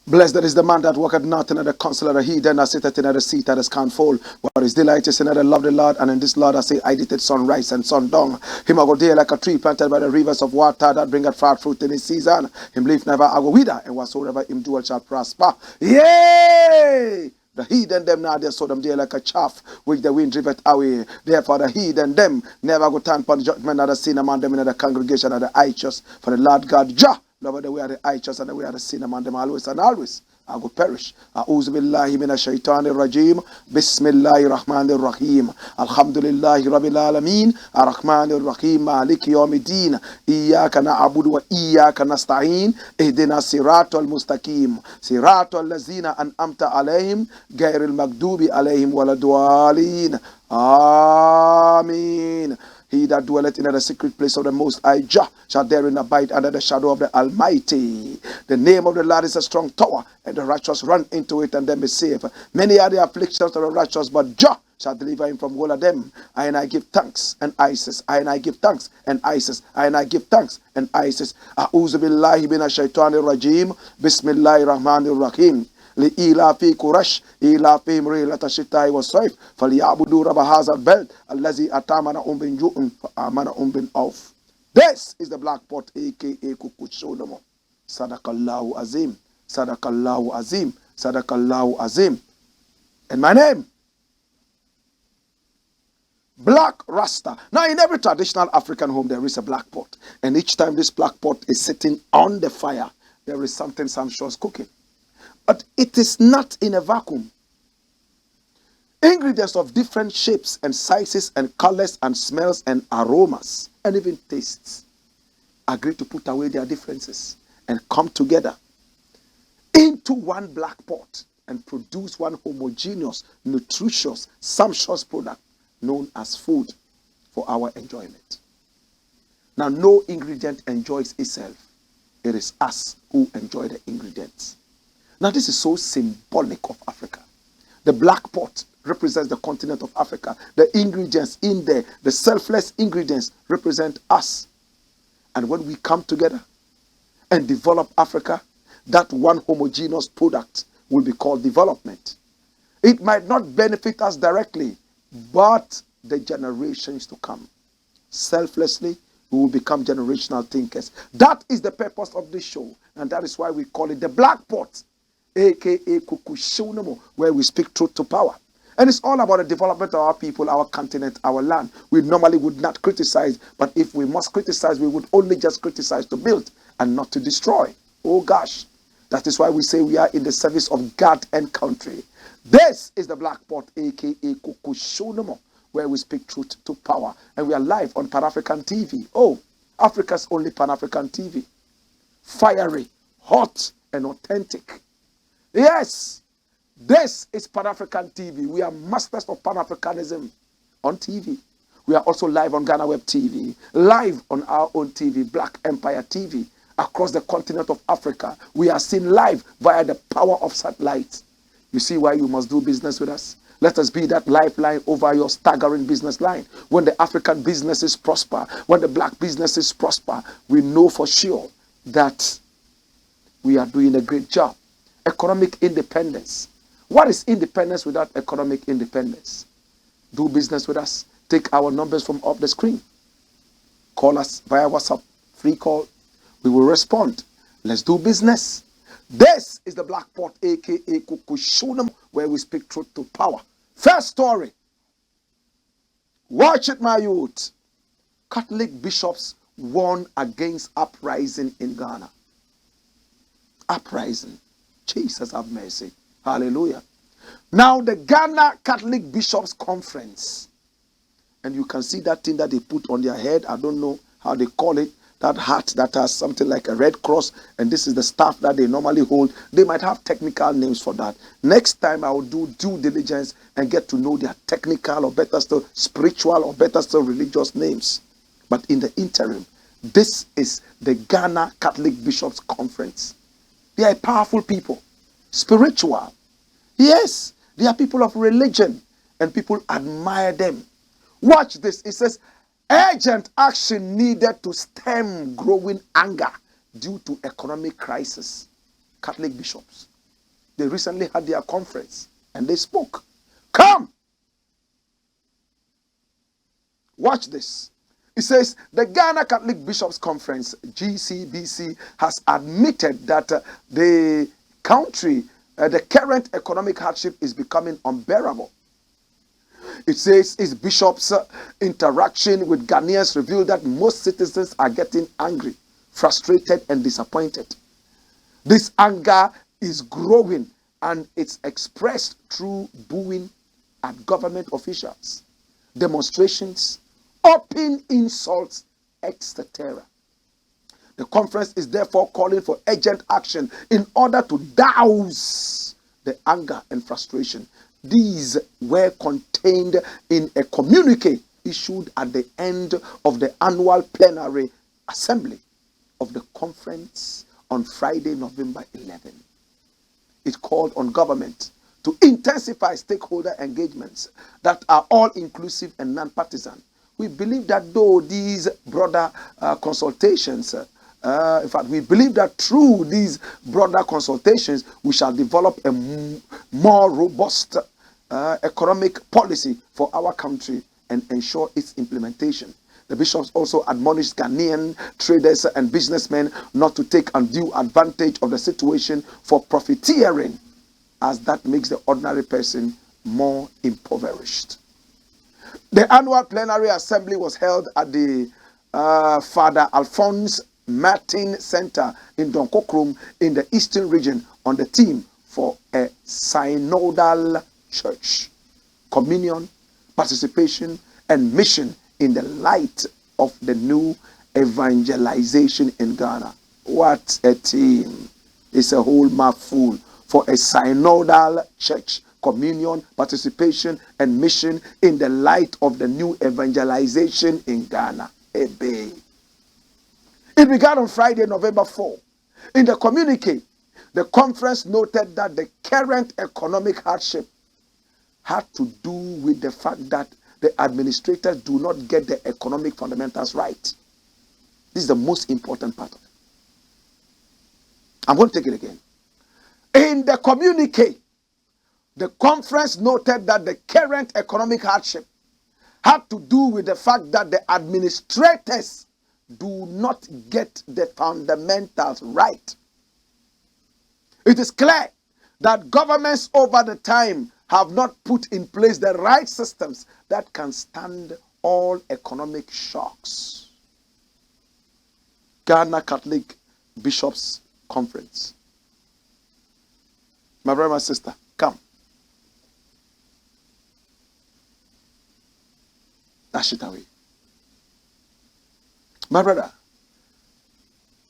Blessed is the man that walketh not in the counsel of the heathen, that sitteth in the seat that is scornful, but his delight is in the love of the Lord, and in this Lord I say, I did it sunrise and sundown. Him I go there like a tree planted by the rivers of water, that bringeth forth fruit in his season. Him leaf never I go wither, and whatsoever him do shall prosper. Yea! The heathen them now they saw them there like a chaff, which the wind driveth away. Therefore the heathen them never go turn upon the judgment of the sin among them in the congregation of the righteous. For the Lord God Jah, Lord, the way of the righteous and the way of the sin among them always and always. I will perish. A'udhu billahi minash shaitanir rajim. Bismillahir rahmanir rahim. Alhamdulillahi rabbil alamin. Ar-Rahmanir Rahim. Maliki yawmiddin. Iyyaka na'budu wa iyyaka nasta'in. Ihdina siratal mustaqim. Siratal ladzina an'amta alayhim. Ghairil maghdubi alayhim waladwalin. Amen. He that dwelleth in the secret place of the Most High Jah shall therein abide under the shadow of the Almighty. The name of the Lord is a strong tower, and the righteous run into it and then be saved. Many are the afflictions of the righteous, but Jah shall deliver him from all of them. And I give thanks and ISIS. And I give thanks and ISIS. And I give thanks and ISIS. A'udhu billahi minash shaitanir rajim. Bismillahir rahmanir rahim. لإيلاف قريش إيلافهم رحلة الشتاء والصيف فليعبدوا رب هذا البلد الذي أطعمهم من جوع وآمنهم من خوف. This is the Black Pot, aka Kukushonomo. Sadakallahu Azim, Sadakallahu Azim, Sadakallahu Azim. And my name, Black Rasta. Now in every traditional African home there is a black pot, and each time this black pot is sitting on the fire, there is something some shows cooking. But it is not in a vacuum. Ingredients of different shapes and sizes and colors and smells and aromas and even tastes agree to put away their differences and come together into one black pot and produce one homogeneous, nutritious, sumptuous product known as food for our enjoyment. Now, no ingredient enjoys itself. It is us who enjoy the ingredients. Now, this is so symbolic of Africa. The black pot represents the continent of Africa. The ingredients in there, the selfless ingredients, represent us. And when we come together and develop Africa, that one homogeneous product will be called development. It might not benefit us directly, but the generations to come. Selflessly, we will become generational thinkers. That is the purpose of this show. And that is why we call it the Black Pot, aka Kukushonomo, where we speak truth to power. And it's all about the development of our people, our continent, our land. We normally would not criticize, but if we must criticize, we would only just criticize to build and not to destroy. Oh gosh. That is why we say we are in the service of God and country. This is the Black Pot, aka Kukushonomo, where we speak truth to power. And we are live on Pan-African TV. Oh, Africa's only Pan-African TV. Fiery, hot, and authentic. Yes, this is Pan-African TV. We are masters of Pan-Africanism on TV. We are also live on Ghana Web TV, live on our own TV, Black Empire TV, across the continent of Africa. We are seen live via the power of satellite. You see why you must do business with us? Let us be that lifeline over your staggering business line. When the African businesses prosper, when the black businesses prosper, we know for sure that we are doing a great job. Economic independence. What is independence without economic independence? Do business with us. Take our numbers from up the screen. Call us via WhatsApp. Free call. We will respond. Let's do business. This is the Black Pot, aka Kukushonomo, where we speak truth to power. First story, Watch it, my youth. Catholic bishops warn against uprising in Ghana. Uprising. Jesus have mercy. Hallelujah. Now the Ghana Catholic Bishops Conference, and you can see that thing that they put on their head. I don't know how they call it. That hat that has something like a red cross, and this is the staff that they normally hold. They might have technical names for that. Next time I will do due diligence and get to know their technical, or better still spiritual, or better still religious names. But in the interim, this is the Ghana Catholic Bishops Conference. They are powerful people, spiritual. Yes, they are people of religion, and people admire them. Watch this. It says, urgent action needed to stem growing anger due to economic crisis. Catholic bishops. They recently had their conference and they spoke. Come! Watch this. It says, the Ghana Catholic Bishops Conference, GCBC, has admitted that the country, the current economic hardship is becoming unbearable. It says its bishops' interaction with Ghanaians revealed that most citizens are getting angry, frustrated, and disappointed. This anger is growing, and it's expressed through booing at government officials, demonstrations, open insults, etc. The conference is therefore calling for urgent action in order to douse the anger and frustration. These were contained in a communique issued at the end of the annual plenary assembly of the conference on Friday, November 11. It called on government to intensify stakeholder engagements that are all-inclusive and non-partisan. We believe that though these broader consultations, in fact, we believe that through these broader consultations, we shall develop a more robust economic policy for our country and ensure its implementation. The bishops also admonished Ghanaian traders and businessmen not to take undue advantage of the situation for profiteering, as that makes the ordinary person more impoverished. The annual plenary assembly was held at the Father Alphonse Martin Center in Donkokrom in the Eastern region on the theme for a synodal church, communion, participation, and mission in the light of the new evangelization in Ghana. What a team. It's a whole mouthful for a synodal church, communion, participation, and mission in the light of the new evangelization in Ghana. It began on Friday, November 4. In the communique, the conference noted that the current economic hardship had to do with the fact that the administrators do not get the economic fundamentals right. This is the most important part of it. I'm going to take it again. In the communique, the conference noted that the current economic hardship had to do with the fact that the administrators do not get the fundamentals right. It is clear that governments over the time have not put in place the right systems that can stand all economic shocks. Ghana Catholic Bishops Conference. My brother, my sister, come. Dash it away. My brother,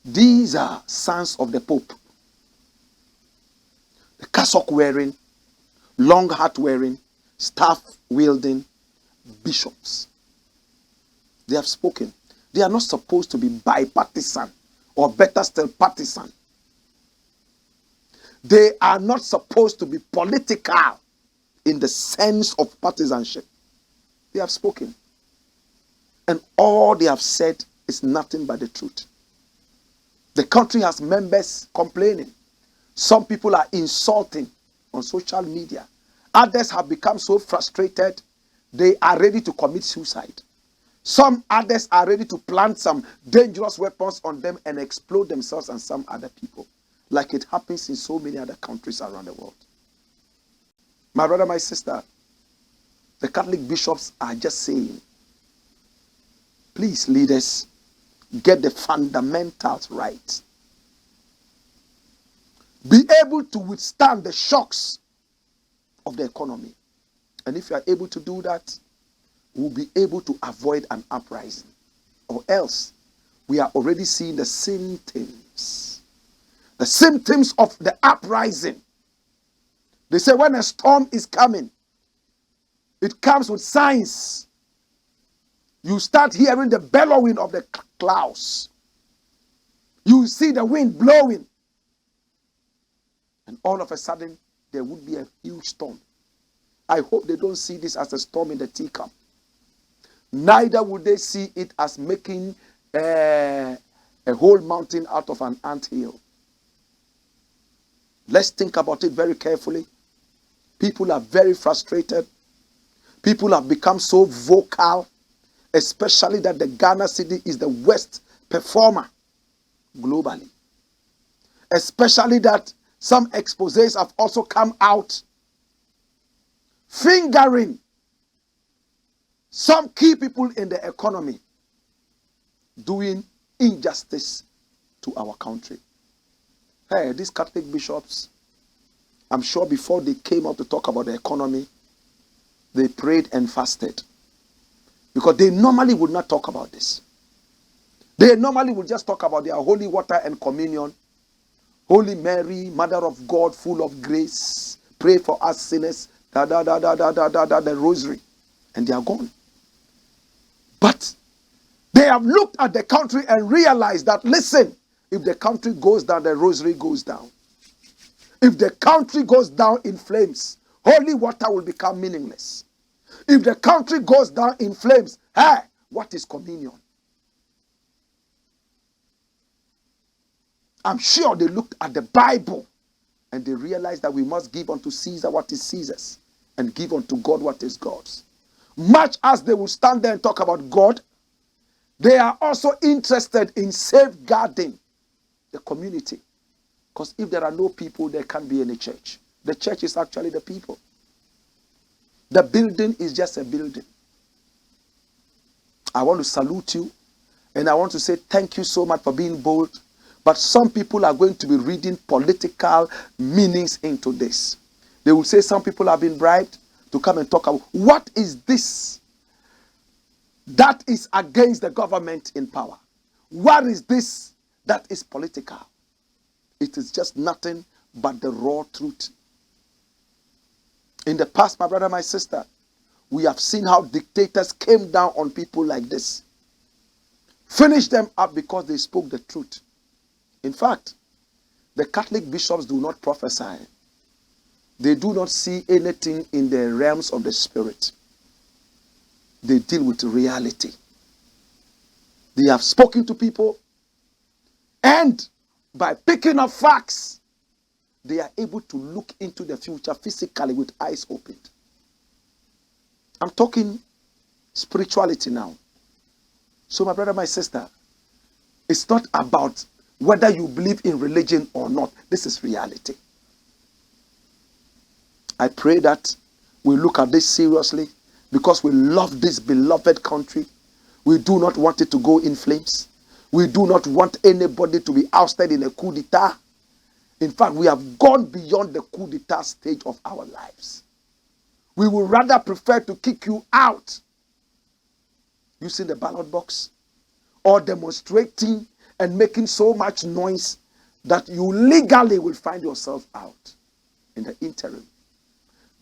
these are sons of the Pope. The cassock wearing, long hat wearing, staff wielding bishops. They have spoken. They are not supposed to be bipartisan, or better still partisan. They are not supposed to be political in the sense of partisanship. They have spoken. And all they have said is nothing but the truth. The country has members complaining. Some people are insulting on social media. Others have become so frustrated, they are ready to commit suicide. Some others are ready to plant some dangerous weapons on them and explode themselves and some other people, like it happens in so many other countries around the world. My brother, my sister, the Catholic bishops are just saying Please, leaders, get the fundamentals right. Be able to withstand the shocks of the economy. And if you are able to do that, we'll be able to avoid an uprising. Or else, we are already seeing the symptoms. The symptoms of the uprising. They say when a storm is coming, it comes with signs. You start hearing the bellowing of the clouds. You see the wind blowing. And all of a sudden, there would be a huge storm. I hope they don't see this as a storm in the teacup. Neither would they see it as making a whole mountain out of an anthill. Let's think about it very carefully. People are very frustrated. People have become so vocal, especially that the Ghana city is the worst performer globally. Especially that some exposés have also come out fingering some key people in the economy doing injustice to our country. Hey, these Catholic bishops, I'm sure before they came up to talk about the economy, they prayed and fasted. Because they normally would not talk about this. They normally would just talk about their holy water and communion. Holy Mary, Mother of God, full of grace, pray for us sinners, the rosary. And they are gone. But they have looked at the country and realized that, listen, if the country goes down, the rosary goes down. If the country goes down in flames, holy water will become meaningless. If the country goes down in flames, hey, what is communion? I'm sure they looked at the Bible and they realized that we must give unto Caesar what is Caesar's and give unto God what is God's. Much as they will stand there and talk about God, they are also interested in safeguarding the community. Because if there are no people, there can't be any church. The church is actually the people. The building is just a building. I want to salute you and I want to say thank you so much for being bold. But some people are going to be reading political meanings into this. They will say some people have been bribed to come and talk about what is this that is against the government in power. What is this that is political? It is just nothing but the raw truth. In the past, my brother, my sister, we have seen how dictators came down on people like this. Finished them up because they spoke the truth. In fact, the Catholic bishops do not prophesy. They do not see anything in the realms of the spirit. They deal with reality. They have spoken to people, and by picking up facts, they are able to look into the future physically with eyes opened. I'm talking spirituality now. So my brother, my sister, it's not about whether you believe in religion or not. This is reality. I pray that we look at this seriously because we love this beloved country. We do not want it to go in flames. We do not want anybody to be ousted in a coup d'etat. In fact, we have gone beyond the coup d'etat stage of our lives. We would rather prefer to kick you out using the ballot box or demonstrating and making so much noise that you legally will find yourself out in the interim.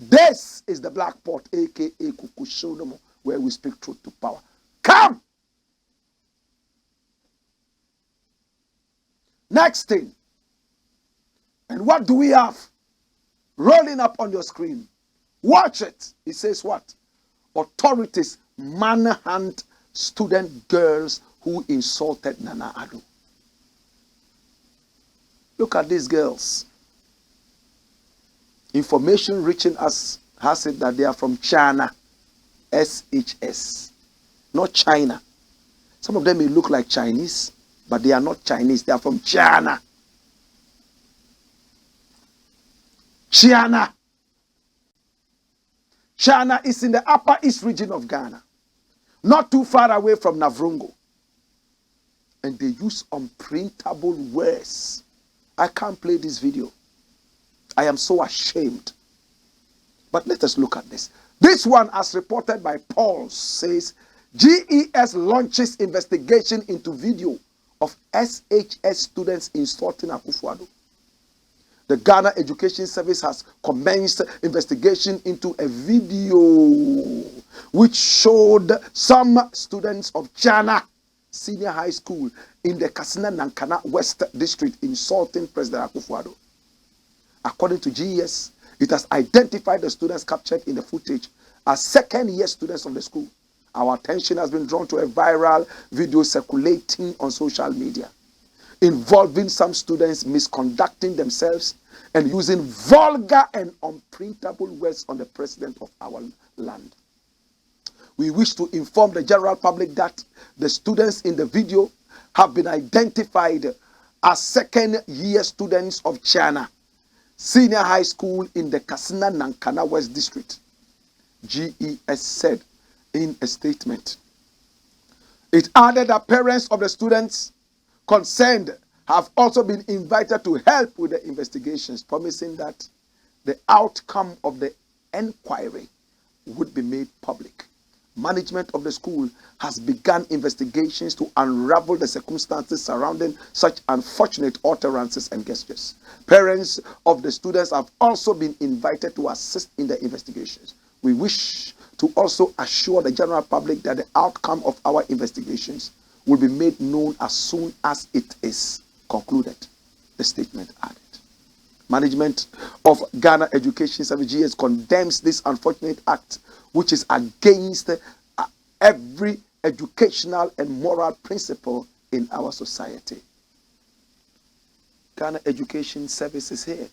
This is the Black Pot, aka Kukushonomo, where we speak truth to power. Come! Next thing. And what do we have? Rolling up on your screen. Watch it. It says what? Authorities manhunt student girls who insulted Nana Addo. Look at these girls. Information reaching us has it that they are from China. SHS. Not China. Some of them may look like Chinese, but they are not Chinese. They are from China. China. China is in the upper east region of Ghana. not too far away from Navrongo. And they use unprintable words. I can't play this video. I am so ashamed. But let us look at this. This one, as reported by Paul, says, GES launches investigation into video of SHS students insulting Akufo-Addo. The Ghana Education Service has commenced investigation into a video which showed some students of Chana Senior High School in the Katsina Nankana West District insulting President Akufo-Addo. According to GES, it has identified the students captured in the footage as second-year students of the school. Our attention has been drawn to a viral video circulating on social media involving some students misconducting themselves and using vulgar and unprintable words on the president of our land. We wish to inform the general public that the students in the video have been identified as second-year students of Chana Senior High School in the Katsina Nankana West District, GES said in a statement. It added that parents of the students concerned have also been invited to help with the investigations, promising that the outcome of the inquiry would be made public. Management of the school has begun investigations to unravel the circumstances surrounding such unfortunate utterances and gestures. Parents of the students have also been invited to assist in the investigations. We wish to also assure the general public that the outcome of our investigations will be made known as soon as it is concluded, the statement added. Management of Ghana Education Service GS condemns this unfortunate act, which is against every educational and moral principle in our society. Ghana Education Service is here.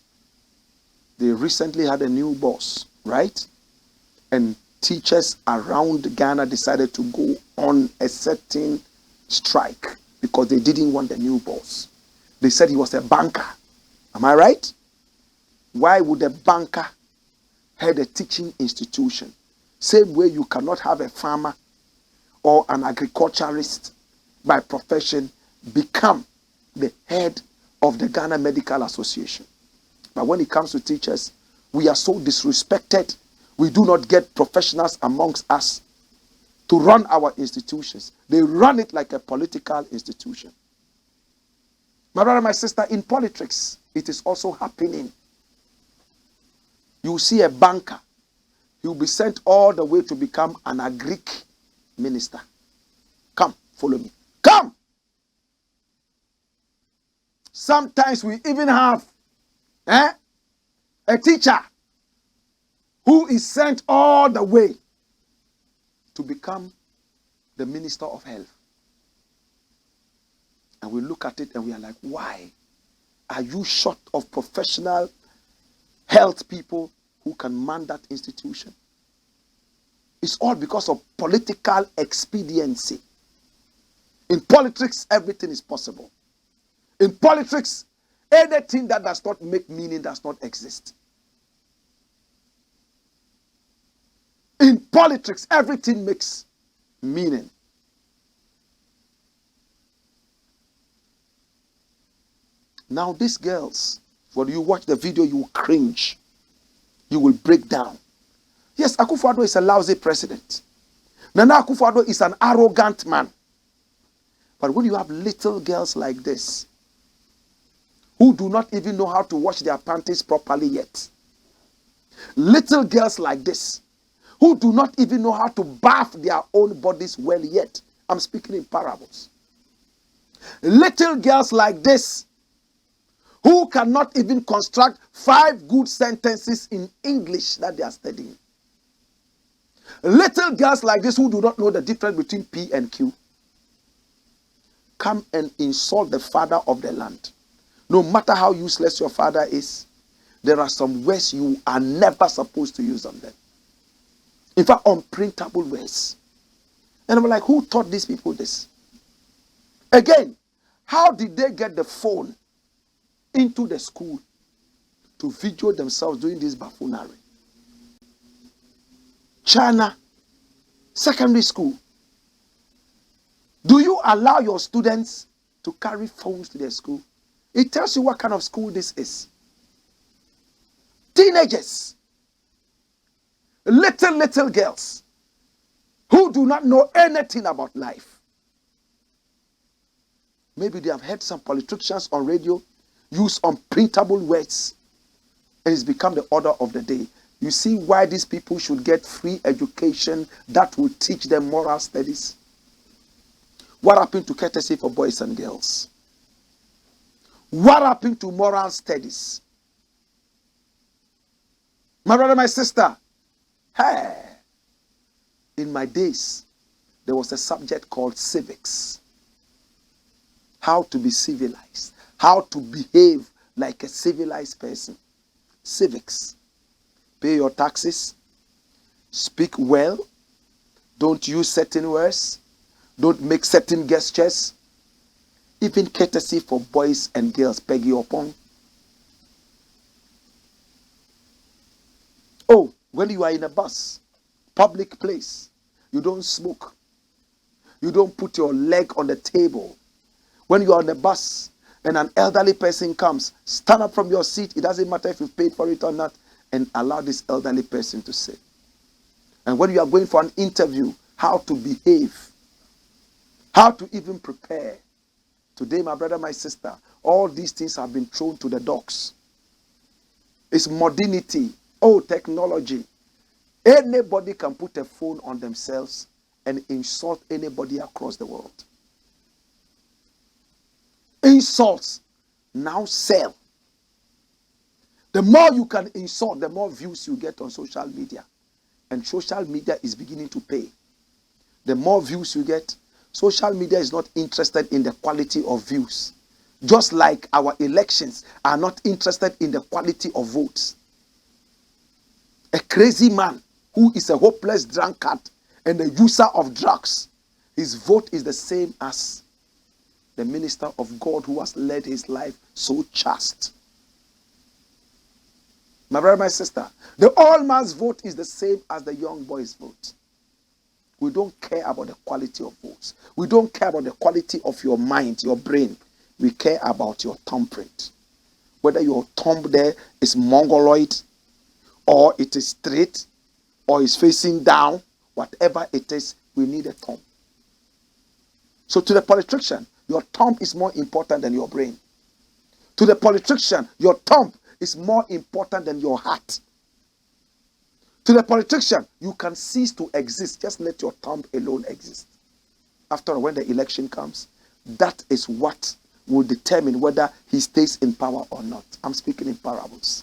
They recently had a new boss, right? And teachers around Ghana decided to go on a certain strike because they didn't want the new boss. They said he was a banker. Am I right? Why would a banker head a teaching institution? Same way you cannot have a farmer or an agriculturist by profession become the head of the Ghana Medical Association. But when it comes to teachers, we are so disrespected. We do not get professionals amongst us to run our institutions. They run it like a political institution. My brother, my sister, in politics, it is also happening. You see a banker, he will be sent all the way to become an agric minister. Come, follow me. Come! Sometimes we even have a teacher who is sent all the way to become the minister of health. And we look at it and we are like, why? Are you short of professional health people who can man that institution? It's all because of political expediency. In politics, everything is possible. In politics, anything that does not make meaning does not exist. In politics, everything makes meaning. Now these girls, when you watch the video, you will cringe. You will break down. Yes, Akufo-Addo is a lousy president. Nana Akufo-Addo is an arrogant man. But when you have little girls like this, who do not even know how to wash their panties properly yet, little girls like this, who do not even know how to bath their own bodies well yet, I'm speaking in parables. Little girls like this, who cannot even construct 5 good sentences in English that they are studying. Little girls like this who do not know the difference between P and Q, come and insult the father of the land. No matter how useless your father is, there are some words you are never supposed to use on them. In fact, unprintable words. And I'm like, who taught these people this? Again, how did they get the phone into the school to video themselves doing this buffoonery? China Secondary School, allow your students to carry phones to their school? It tells you what kind of school this is. Teenagers, little girls who do not know anything about life. Maybe they have heard some politicians on radio use unprintable words, and it's become the order of the day. You see why these people should get free education that will teach them moral studies? What happened to courtesy for boys and girls? What happened to moral studies? My brother, my sister, hey, in my days, there was a subject called civics. How to be civilized. How to behave like a civilized person. Civics. Pay your taxes. Speak well. Don't use certain words. Don't make certain gestures. Even courtesy for boys and girls. Peggy upon. Oh, when you are in a bus, public place, you don't smoke. You don't put your leg on the table. When you are on the bus and an elderly person comes, stand up from your seat. It doesn't matter if you've paid for it or not, and allow this elderly person to sit. And when you are going for an interview, how to behave, how to even prepare. Today, my brother, my sister, all these things have been thrown to the dogs. It's modernity. Oh, technology. Anybody can put a phone on themselves and insult anybody across the world. Insults now sell. The more you can insult, the more views you get on social media. And social media is beginning to pay. The more views you get, social media is not interested in the quality of views. Just like our elections are not interested in the quality of votes. A crazy man who is a hopeless drunkard and a user of drugs, his vote is the same as the minister of God who has led his life so chaste. My brother, my sister, the old man's vote is the same as the young boy's vote. We don't care about the quality of votes. We don't care about the quality of your mind, your brain. We care about your thumbprint. Whether your thumb there is mongoloid, or it is straight, or is facing down, whatever it is, we need a thumb. So to the politician, your thumb is more important than your brain. To the politician, your thumb is more important than your heart. To the politician, you can cease to exist. Just let your thumb alone exist. After all, when the election comes, that is what will determine whether he stays in power or not. I'm speaking in parables.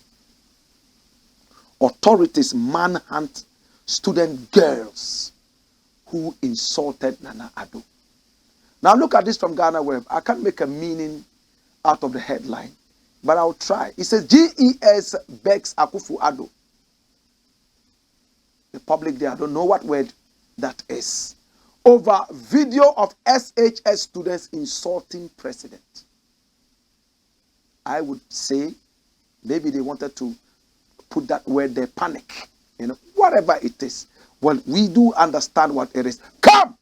Authorities manhunt student girls who insulted Nana Addo. Now look at this from Ghana Web. I can't make a meaning out of the headline, but I'll try. It says GES begs Akufo-Addo. The public there, I don't know what word that is. Over video of SHS students insulting president. I would say maybe they wanted to put that word there, panic. You know, whatever it is. Well, we do understand what it is. Come!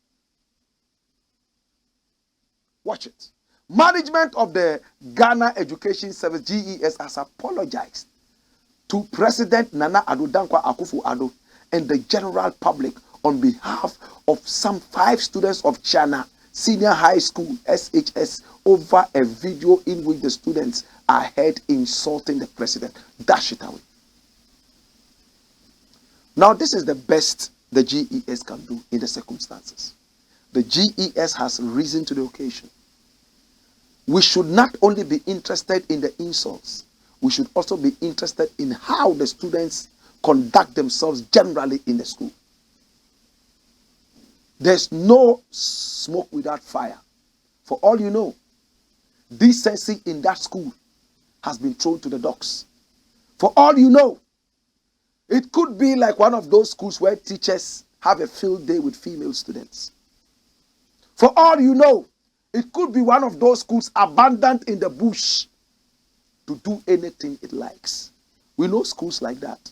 Watch it. Management of the Ghana Education Service, GES, has apologized to President Nana Addo Dankwa Akufo-Addo and the general public on behalf of some 5 students of China Senior High School, SHS, over a video in which the students are heard insulting the president. Dash it away. Now, this is the best the GES can do in the circumstances. The GES has risen to the occasion. We should not only be interested in the insults, we should also be interested in how the students conduct themselves generally in the school. There's no smoke without fire. For all you know, decency in that school has been thrown to the dogs. For all you know, it could be like one of those schools where teachers have a field day with female students. For all you know, it could be one of those schools abandoned in the bush to do anything it likes. We know schools like that.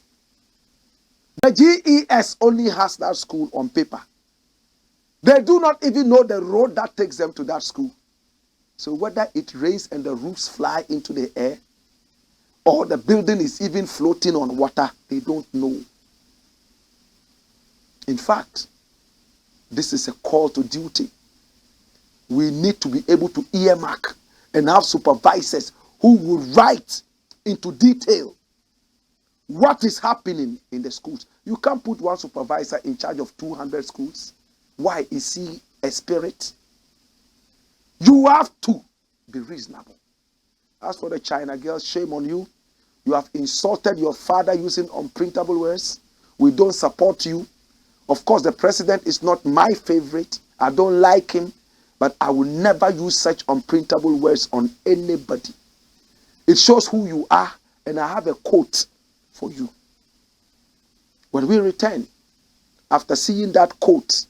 The GES only has that school on paper. They do not even know the road that takes them to that school. So whether it rains and the roofs fly into the air, or the building is even floating on water, they don't know. In fact, this is a call to duty. We need to be able to earmark and have supervisors who will write into detail what is happening in the schools. You can't put one supervisor in charge of 200 schools. Why? Is he a spirit? You have to be reasonable. As for the China girls, shame on you. You have insulted your father using unprintable words. We don't support you. Of course, the president is not my favorite. I don't like him. But I will never use such unprintable words on anybody. It shows who you are. And I have a quote for you. When we return, after seeing that quote,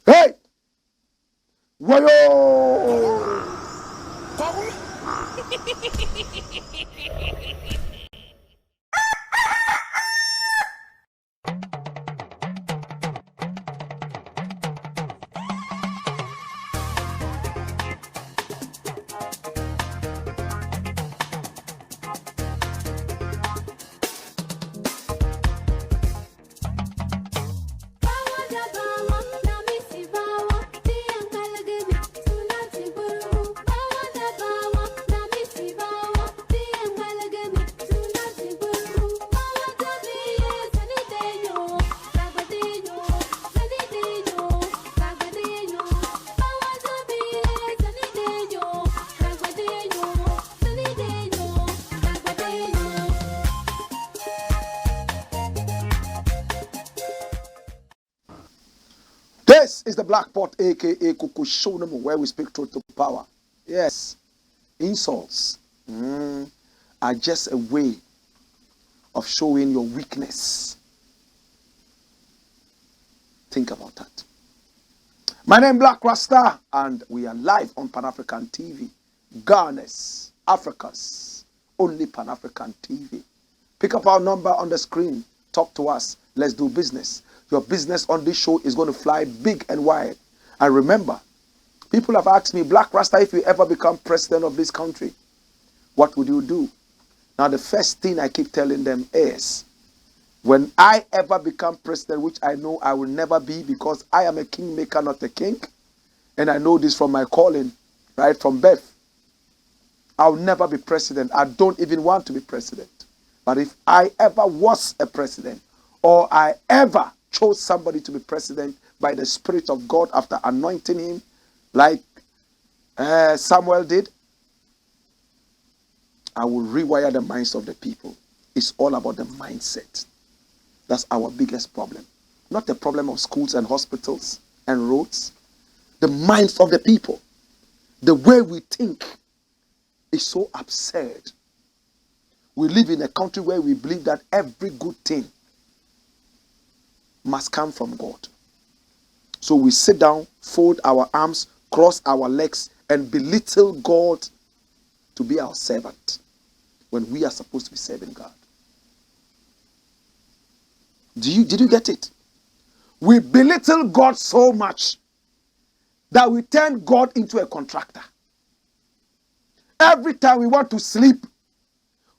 hey! Wayo! This is the Black Pot, aka Kukushonamu, where we speak truth to power. Yes, insults are just a way of showing your weakness. Think about that. My name is Blakk RASTA, and we are live on Pan-African TV. Ghana's, Africa's only Pan-African TV. Pick up our number on the screen. Talk to us. Let's do business. Your business on this show is going to fly big and wide. And remember, people have asked me, Blakk RASTA, if you ever become president of this country, what would you do? Now, the first thing I keep telling them is, when I ever become president, which I know I will never be because I am a kingmaker, not a king, and I know this from my calling, right, from birth, I'll never be president. I don't even want to be president. But if I ever was a president, or I ever chose somebody to be president by the Spirit of God after anointing him, like Samuel did, I will rewire the minds of the people. It's all about the mindset. That's our biggest problem. Not the problem of schools and hospitals and roads. The minds of the people. The way we think is so absurd. We live in a country where we believe that every good thing must come from God. So we sit down, fold our arms, cross our legs, and belittle God to be our servant when we are supposed to be serving God. Did you get it? We belittle God so much that we turn God into a contractor. Every time we want to sleep,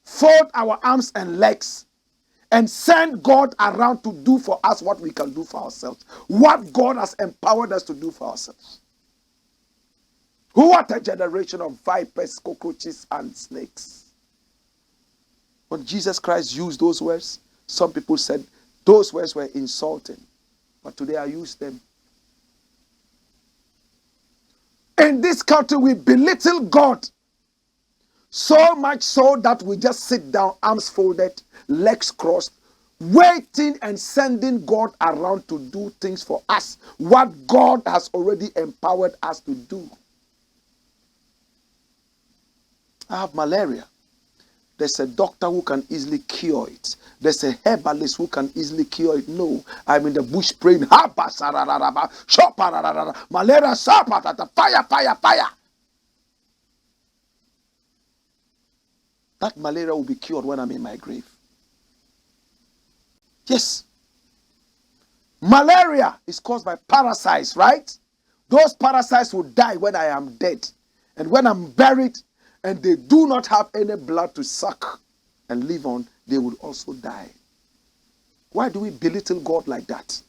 fold our arms and legs and send God around to do for us what we can do for ourselves. What God has empowered us to do for ourselves. What a generation of vipers, cockroaches, and snakes. When Jesus Christ used those words, some people said those words were insulting. But today I use them. In this country, we belittle God. So much so that we just sit down, arms folded, legs crossed, waiting and sending God around to do things for us, what God has already empowered us to do. I have malaria. There's a doctor who can easily cure it. There's a herbalist who can easily cure it. No, I'm in the bush praying. Malaria, fire, fire, fire. That malaria will be cured when I'm in my grave. Yes. Malaria is caused by parasites, right? Those parasites will die when I am dead. And when I'm buried and they do not have any blood to suck and live on, they will also die. Why do we belittle God like that?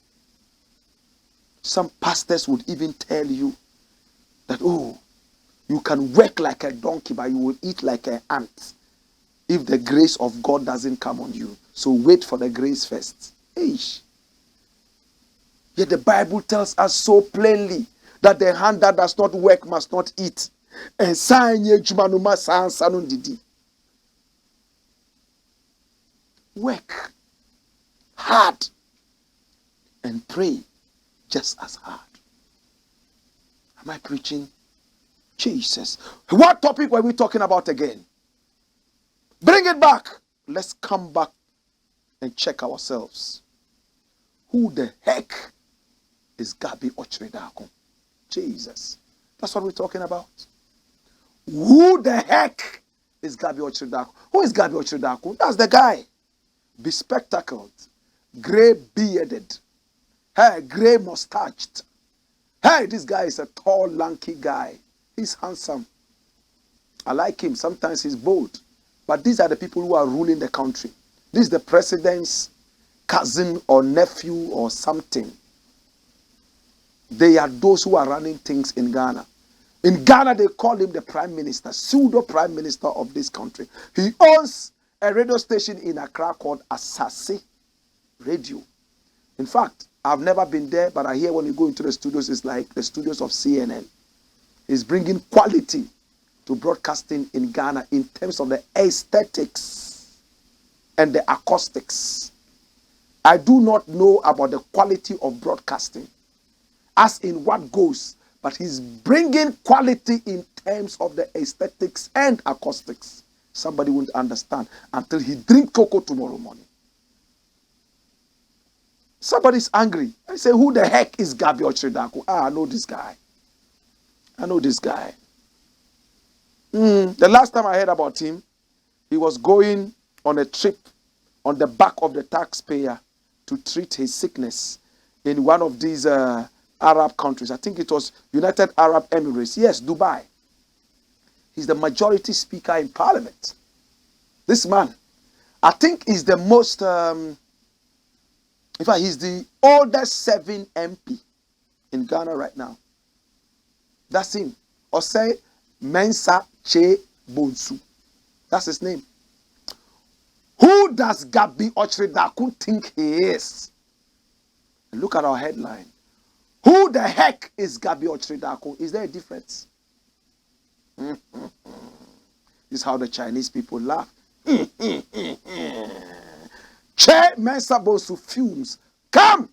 Some pastors would even tell you that, oh, you can work like a donkey, but you will eat like an ant if the grace of God doesn't come on you. So wait for the grace first. Eish. Yet the Bible tells us so plainly that the hand that does not work must not eat. And work hard and pray just as hard. Am I preaching? Jesus. What topic were we talking about again? Bring it back. Let's come back and check ourselves. Who the heck is Gabby OTCHERE-DARKO? Jesus. That's what we're talking about. Who the heck is Gabby OTCHERE-DARKO? Who is Gabby OTCHERE-DARKO? That's the guy. Bespectacled, grey bearded, hey, grey mustached. Hey, this guy is a tall, lanky guy. He's handsome. I like him. Sometimes he's bold. But these are the people who are ruling the country. This is the president's cousin or nephew or something. They are those who are running things in Ghana. In Ghana, they call him the prime minister, pseudo prime minister of this country. He owns a radio station in Accra called Asase Radio. In fact, I've never been there, but I hear when you go into the studios, it's like the studios of CNN. He's bringing quality to broadcasting in Ghana in terms of the aesthetics and the acoustics. I do not know about the quality of broadcasting, as in what goes, but he's bringing quality in terms of the aesthetics and acoustics. Somebody won't understand until he drink cocoa tomorrow morning. Somebody's angry. I say, who the heck is Gabby OTCHERE-DARKO? I know this guy. I know this guy. The last time I heard about him, he was going on a trip on the back of the taxpayer to treat his sickness in one of these Arab countries. I think it was United Arab Emirates. Yes, Dubai. He's the majority speaker in parliament. This man, I think, is the most, in fact, he's the oldest serving MP in Ghana right now. That's him. Osei Mensa Che Bonsu. That's his name. Who does Gabby OTCHERE-DARKO think he is? Look at our headline. Who the heck is Gabby OTCHERE-DARKO? Is there a difference? This is how the Chinese people laugh. Che Mensa Bonsu fumes. Come!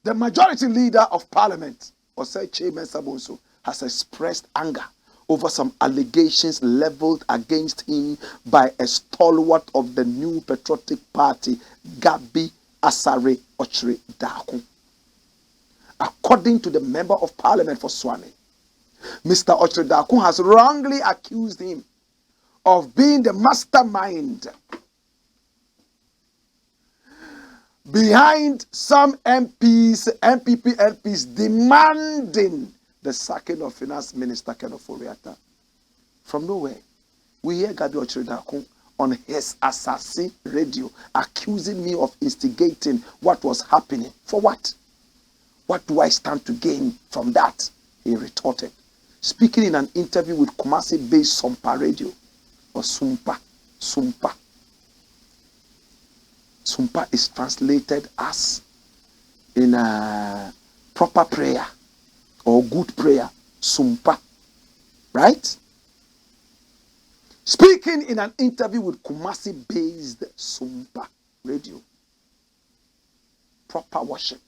The majority leader of parliament, Osei Che Mensa Bonsu, has expressed anger over some allegations leveled against him by a stalwart of the new patriotic party, Gabby OTCHERE-DARKO. According to the member of parliament for Swami, Mr. OTCHERE-DARKO has wrongly accused him of being the mastermind behind some MPs, NPP MPs, demanding the sacking of Finance Minister Ken Ofori-Atta. From nowhere, we hear Gabby OTCHERE-DARKO on his Asase radio accusing me of instigating what was happening. For what? What do I stand to gain from that? He retorted, speaking in an interview with Kumasi-based Sumpa Radio, or Sumpa. Sumpa is translated as in a proper prayer or good prayer. Sumpa. Right? Speaking in an interview with Kumasi-based Sumpa Radio. Proper worship.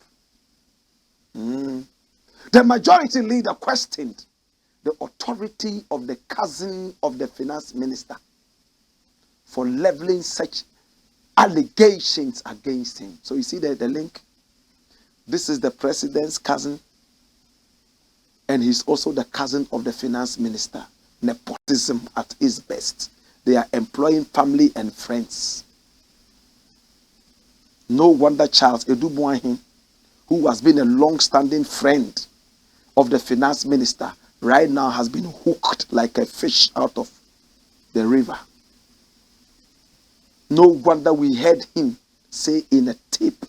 The majority leader questioned the authority of the cousin of the finance minister for leveling such allegations against him. So you see the link? This is the president's cousin, and he's also the cousin of the finance minister. Nepotism at its best. they are employing family and friends. No wonder Charles Edubuahin, who has been a long-standing friend of the finance minister, right now has been hooked like a fish out of the river. No wonder we heard him say in a tape,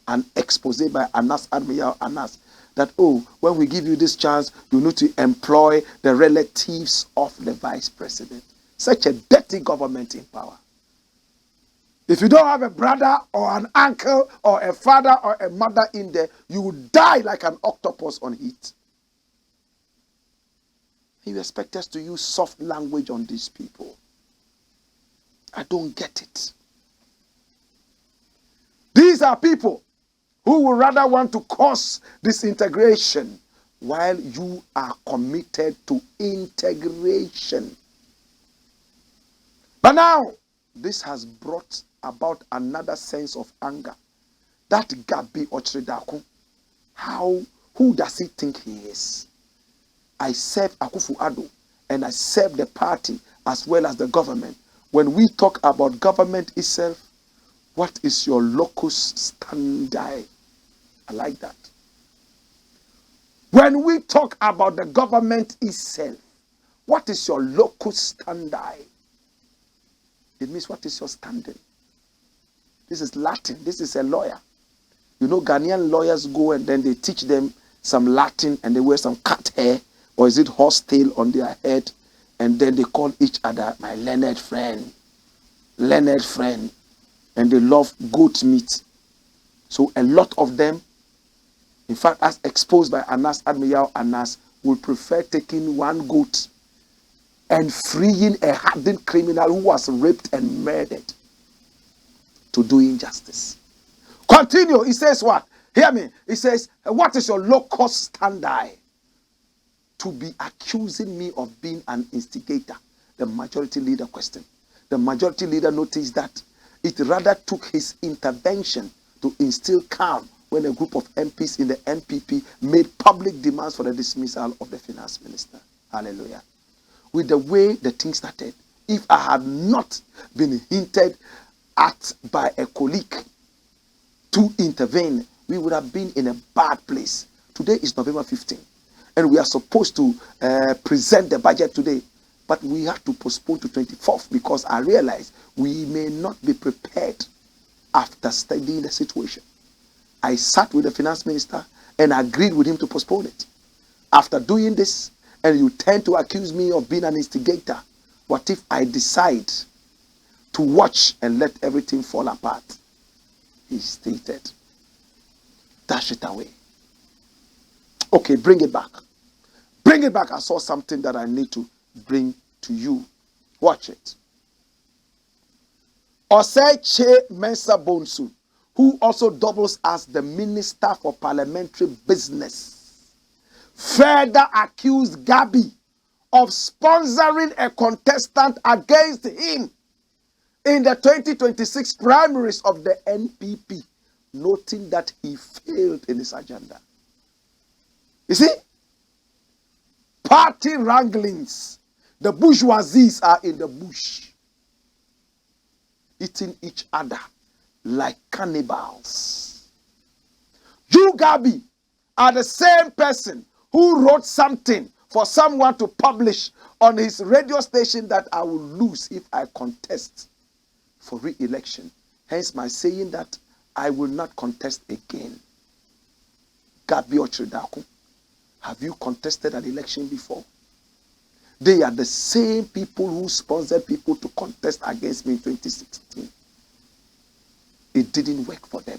an expose by Anas Admiral Anas, that, oh, when we give you this chance, you need to employ the relatives of the vice president. Such a dirty government in power. If you don't have a brother or an uncle or a father or a mother in there, you will die like an octopus on heat. You expect us to use soft language on these people. I don't get it. These are people who would rather want to cause disintegration while you are committed to integration. But now, this has brought about another sense of anger. That Gabby OTCHERE-DARKO, who does he think he is? I serve Akufo-Addo and I serve the party as well as the government. When we talk about government itself, what is your locus standi? I like that. When we talk about the government itself, what is your locus standi? It means what is your standing? This is Latin. This is a lawyer. You know, Ghanaian lawyers go and then they teach them some Latin and they wear some cat hair, or is it horse tail on their head, and then they call each other my learned friend, and they love goat meat. So a lot of them, in fact, as exposed by Anas Admiral Anas, would prefer taking one goat and freeing a hardened criminal who was raped and murdered to do injustice. Continue. He says what? Hear me. He says, what is your locus standi? To be accusing me of being an instigator. The majority leader question. The majority leader noticed that it rather took his intervention to instill calm when a group of MPs in the NPP made public demands for the dismissal of the finance minister. Hallelujah. With the way the thing started, if I had not been hinted at by a colleague to intervene, we would have been in a bad place. Today is November 15th, and we are supposed to present the budget today, but we have to postpone to 24th because I realize we may not be prepared after studying the situation. I sat with the finance minister and agreed with him to postpone it. After doing this, and you tend to accuse me of being an instigator, what if I decide to watch and let everything fall apart? He stated, dash it away. Okay, bring it back. Bring it back. I saw something that I need to bring to you. Watch it. OTCHERE-DARKO, who also doubles as the Minister for Parliamentary Business, further accused Gabby of sponsoring a contestant against him in the 2026 primaries of the NPP, noting that he failed in his agenda. You see? Party wranglings. The bourgeoisies are in the bush, eating each other like cannibals. You, Gabby, are the same person who wrote something for someone to publish on his radio station that I will lose if I contest for re-election. Hence my saying that I will not contest again. Gabby OTCHERE-DARKO, have you contested an election before? They are the same people who sponsored people to contest against me in 2016. It didn't work for them.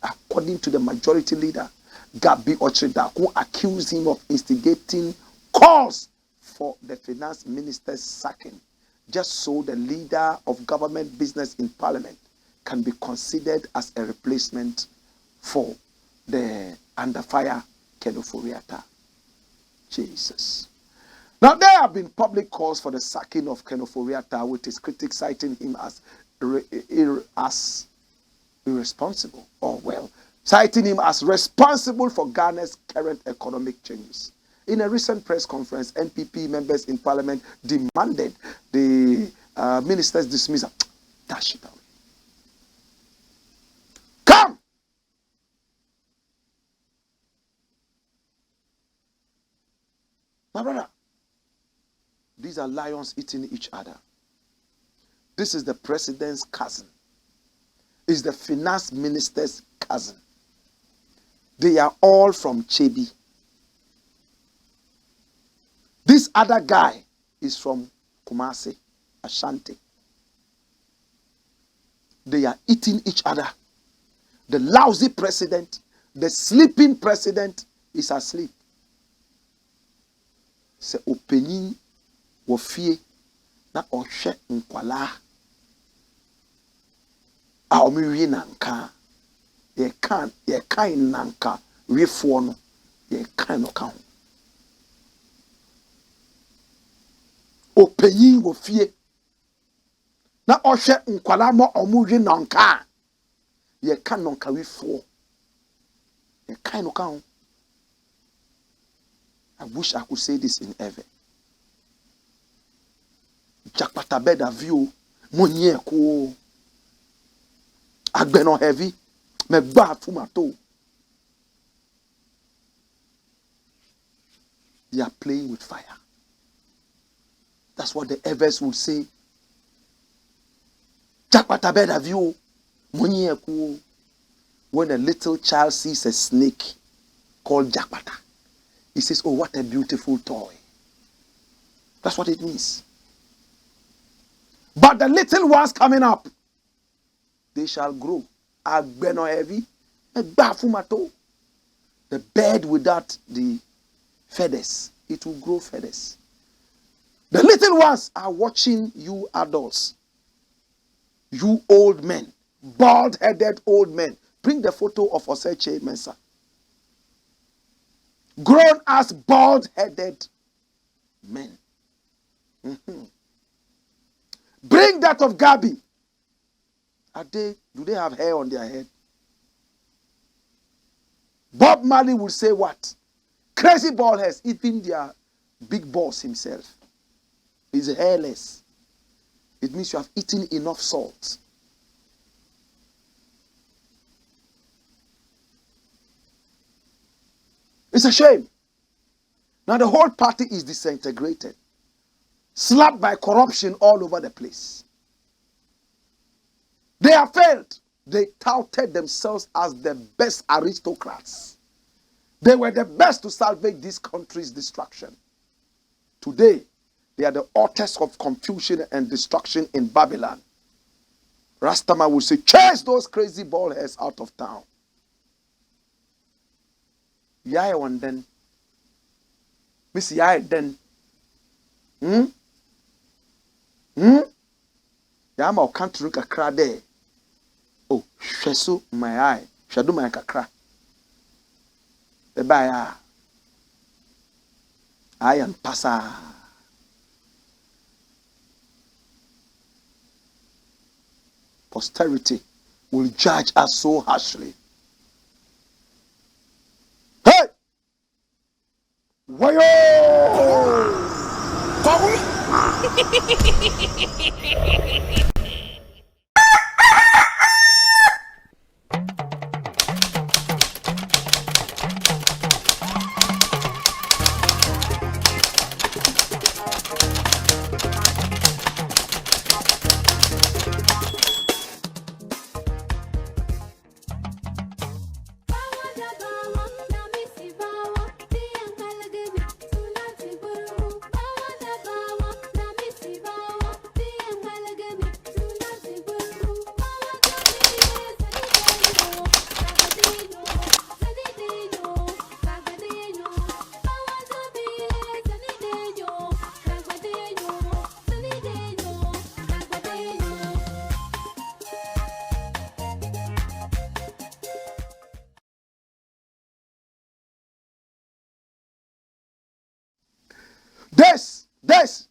According to the majority leader, Gabby OTCHERE-DARKO accused him of instigating calls for the finance minister's sacking, just so the leader of government business in parliament can be considered as a replacement for the under fire Kenoforiata. Jesus. Now, there have been public calls for the sacking of Kenoforiata, with his critics citing him as irresponsible, or well, citing him as responsible for Ghana's current economic changes. In a recent press conference, NPP members in parliament demanded the Ministers dismissal. Dash it away. Come! My brother, these are lions eating each other. This is the president's cousin. Is the finance minister's cousin. They are all from Chebi. This other guy is from Kumasi, Ashanti. They are eating each other. The lousy president, the sleeping president is asleep. Se openyin wofie na ohwe nkwala a omiwie nanka ye kan nanka wiefo no ye kan no kan openyin wofie na ohwe nkwala mo omuwie nanka ye kan nanka wiefo ye kan no kan. I wish I could say this in heaven. Jakpata beda view, monye ko. Agbeno heavy, me ba fumato. They are playing with fire. That's what the Evers would say. Jakpata beda view, monye ko. When a little child sees a snake called Jakpata, he says, oh, what a beautiful toy. That's what it means. But the little ones coming up, they shall grow. Agbeno heavy, the bird without the feathers, it will grow feathers. The little ones are watching you adults, you old men, bald-headed old men. Bring the photo of Oseche Mensah. Grown as bald-headed men. Bring that of Gabby. Do they have hair on their head? Bob Marley would say what? Crazy bald heads, even their big boss himself is hairless. It means you have eaten enough salt. It's a shame. Now the whole party is disintegrated. Slapped by corruption all over the place. They have failed. They touted themselves as the best aristocrats. They were the best to salvage this country's destruction. Today, they are the authors of confusion and destruction in Babylon. Rastaman will say, chase those crazy bald heads out of town. Yaya one then. Miss Yaya then. Yama can't drink a cra there. Oh, shesu my eye. Shadu my kakra. The baya. I am passa. Posterity will judge us so harshly. Hey! Wayo!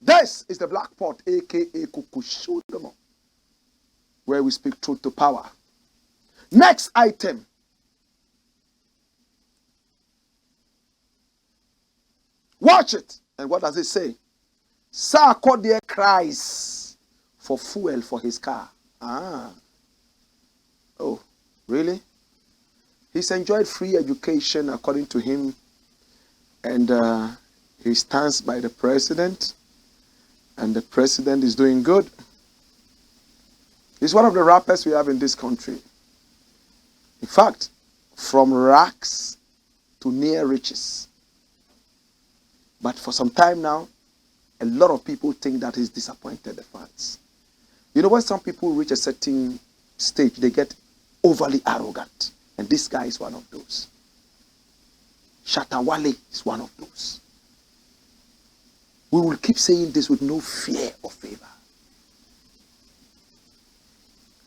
This is the Black Pot, aka Kukushudomo, where we speak truth to power. Next item. Watch it. And what does it say? Sarkodie Cries for fuel for his car. Ah. Oh, really? He's enjoyed free education according to him, and he stands by the president, and the president is doing good. He's one of the rappers we have in this country. In fact, from rags to near riches. But for some time now, a lot of people think that he's disappointed the fans. You know, when some people reach a certain stage, they get overly arrogant. And this guy is one of those. Shatawale is one of those. We will keep saying this with no fear or favor.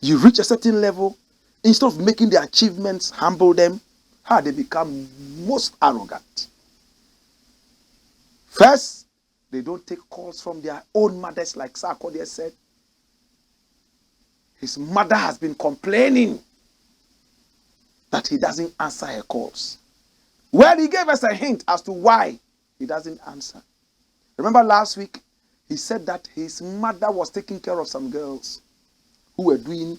You reach a certain level, instead of making the achievements humble them, they become most arrogant. First, they don't take calls from their own mothers, like Sarkodie said. His mother has been complaining that he doesn't answer her calls. Well, he gave us a hint as to why he doesn't answer. Remember last week, he said that his mother was taking care of some girls who were doing,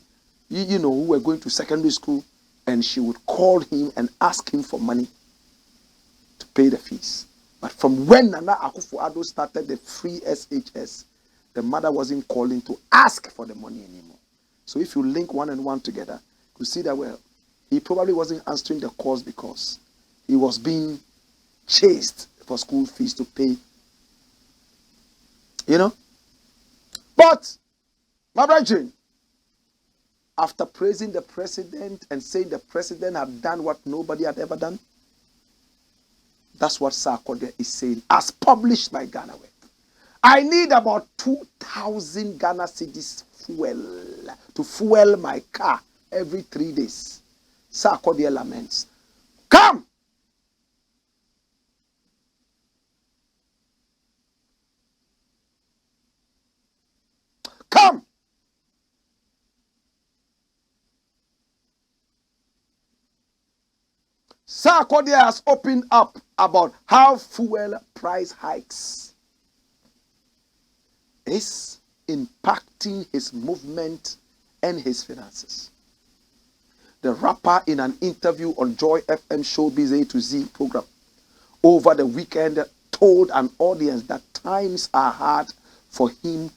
who were going to secondary school, and she would call him and ask him for money to pay the fees. But from when Nana Akufo-Addo started the free SHS, the mother wasn't calling to ask for the money anymore. So if you link one and one together, you see that, well, he probably wasn't answering the calls because he was being chased for school fees to pay. But, my brethren, after praising the president and saying the president had done what nobody had ever done, that's what Sarkodie is saying, as published by Ghana Web. I need about 2,000 Ghana cedis fuel to fuel my car every 3 days. Sarkodie laments. Come! Come! Sarkodie has opened up about how fuel price hikes is impacting his movement and his finances. The rapper, in an interview on Joy FM Showbiz A to Z program over the weekend, told an audience that times are hard for him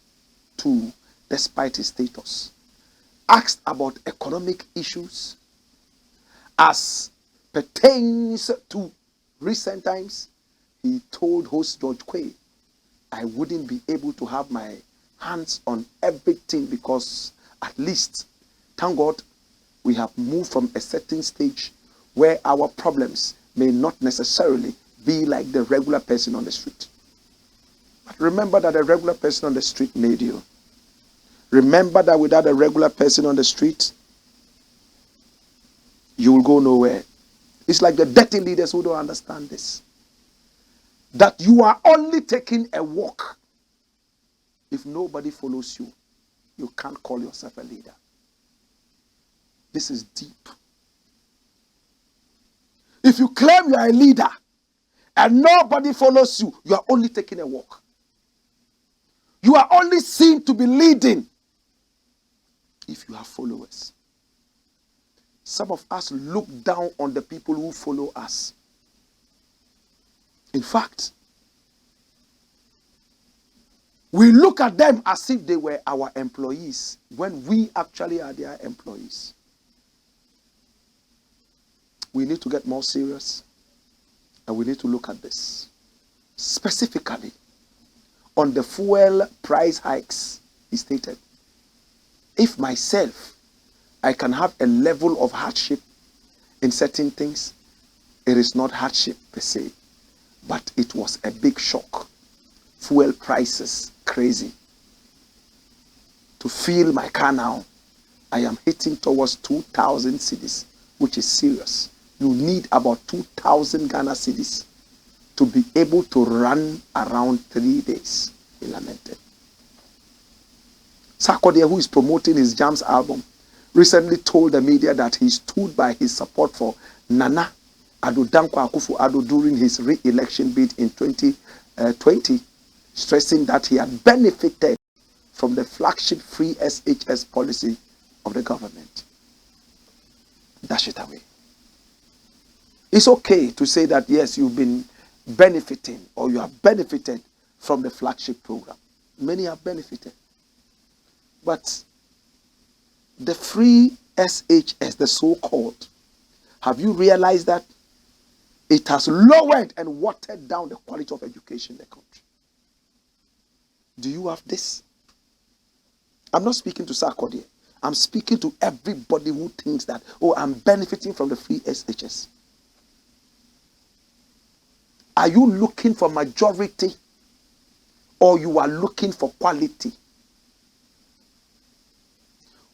too, despite his status. Asked about economic issues as pertains to recent times, he told host George Quay, I wouldn't be able to have my hands on everything because at least, thank God, we have moved from a certain stage where our problems may not necessarily be like the regular person on the street. But remember that a regular person on the street made you. Remember that without a regular person on the street, you will go nowhere. It's like the dirty leaders who don't understand this. That you are only taking a walk. If nobody follows you, you can't call yourself a leader. This is deep. If you claim you are a leader and nobody follows you, you are only taking a walk. You are only seen to be leading if you have followers. Some of us look down on the people who follow us. In fact, we look at them as if they were our employees when we actually are their employees. We need to get more serious and we need to look at this. Specifically, on the fuel price hikes, he stated, if myself, I can have a level of hardship in certain things, it is not hardship per se, but it was a big shock. Fuel prices, crazy. To fill my car now, I am hitting towards 2,000 cedis, which is serious. You need about 2,000 Ghana cedis to be able to run around 3 days, he lamented. Sarkodie, who is promoting his Jams album, recently told the media that he stood by his support for Nana Addo Akufo-Addo during his re-election bid in 2020, stressing that he had benefited from the flagship free SHS policy of the government. Dash it away. It's okay to say that, yes, you've been benefiting or you have benefited from the flagship program. Many have benefited. But the free SHS, the so-called, have you realized that it has lowered and watered down the quality of education in the country? Do you have this? I'm not speaking to Sarkodie. I'm speaking to everybody who thinks that, oh, I'm benefiting from the free SHS. Are you looking for majority or you are looking for quality?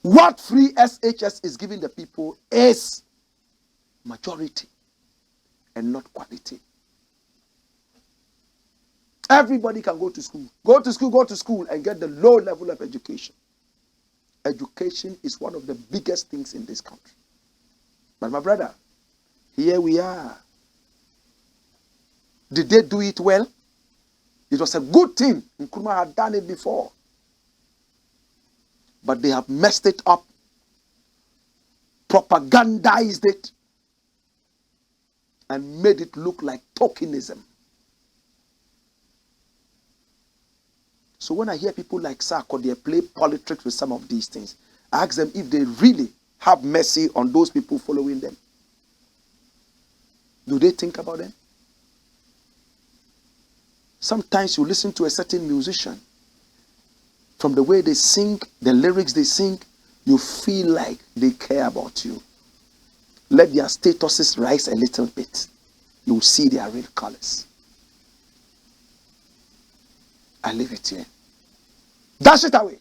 What free SHS is giving the people is majority and not quality. Everybody can go to school. Go to school and get the low level of education. Education is one of the biggest things in this country. But my brother, here we are. Did they do it well? It was a good thing. Nkrumah had done it before. But they have messed it up, propagandized it, and made it look like tokenism. So when I hear people like Sarkodie play politics with some of these things, I ask them if they really have mercy on those people following them. Do they think about them? Sometimes you listen to a certain musician, from the way they sing, the lyrics they sing, you feel like they care about you. Let their statuses rise a little bit. You will see their real colors. I leave it here. Dash it away.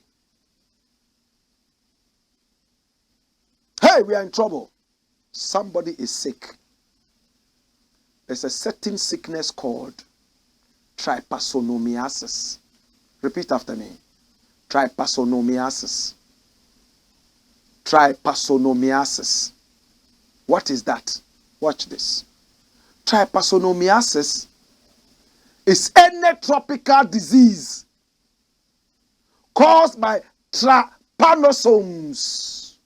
Hey, we are in trouble. Somebody is sick. There's a certain sickness called TRYPASONOMIASIS. Repeat after me. TRYPASONOMIASIS. TRYPASONOMIASIS. What is that? Watch this. TRYPASONOMIASIS is any tropical disease caused by trypanosomes.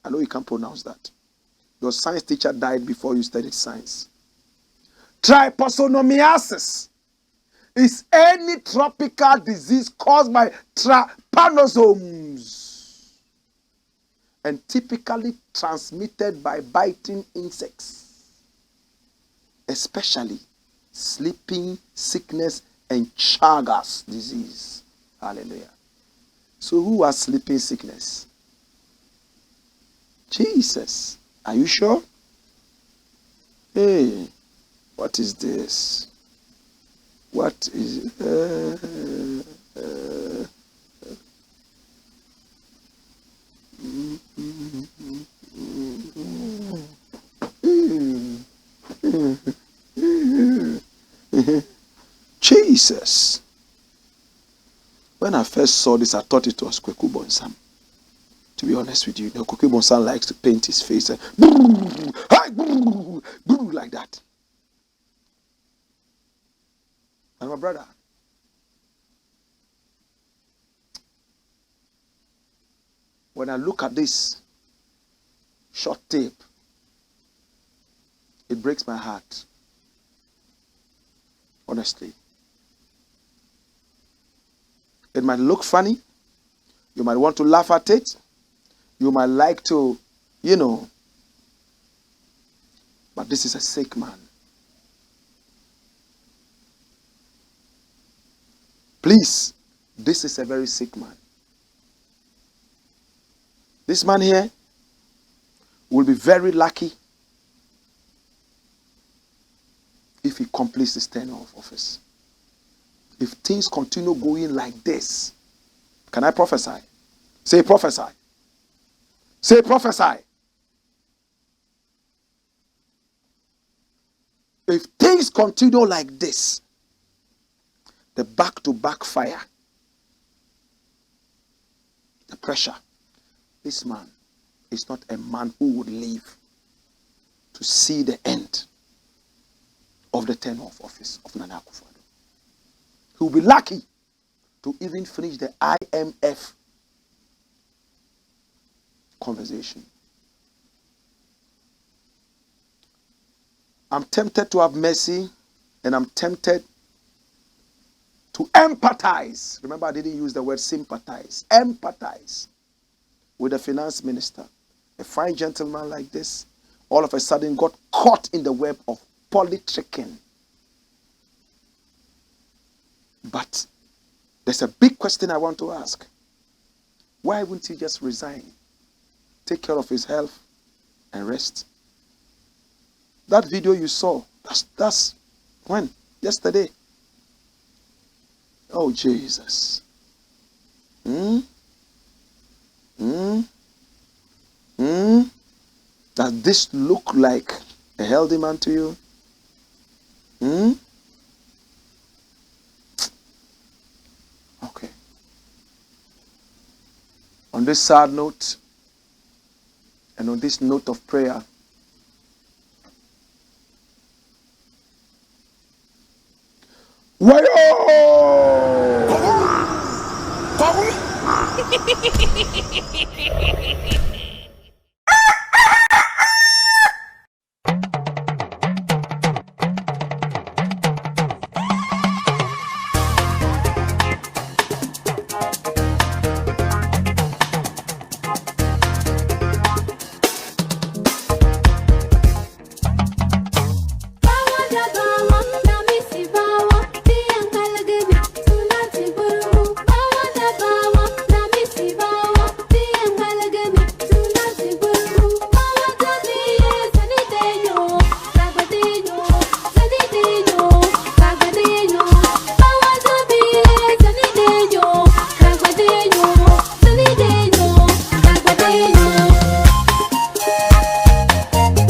I know you can't pronounce that. Your science teacher died before you studied science. TRYPASONOMIASIS is any tropical disease caused by trypanosomes and typically transmitted by biting insects, especially sleeping sickness and Chagas disease. Hallelujah. So who has sleeping sickness? Jesus. Are you sure? Hey, what is this? What is Jesus. When I first saw this, I thought it was Kweku Bonsam. To be honest with you, Kweku Bonsam likes to paint his face and like that. And my brother, when I look at this short tape, it breaks my heart. Honestly. It might look funny. You might want to laugh at it. You might like to, but this is a sick man. Please, this is a very sick man. This man here will be very lucky if he completes his tenure of office. If things continue going like this, can I prophesy? Say prophesy. Say prophesy. If things continue like this, the back-to-back fire, the pressure, this man is not a man who would live to see the end of the tenure of office of Nana Akufo-Addo. He will be lucky to even finish the IMF conversation. I'm tempted to have mercy, and I'm tempted to empathize. Remember, I didn't use the word sympathize. Empathize with the finance minister. A fine gentleman like this, all of a sudden got caught in the web of politicking. But there's a big question I want to ask. Why wouldn't he just resign? Take care of his health and rest. That video you saw, that's when? Yesterday. Oh, Jesus. Does this look like a healthy man to you? Okay. On this sad note, and on this note of prayer, Bawa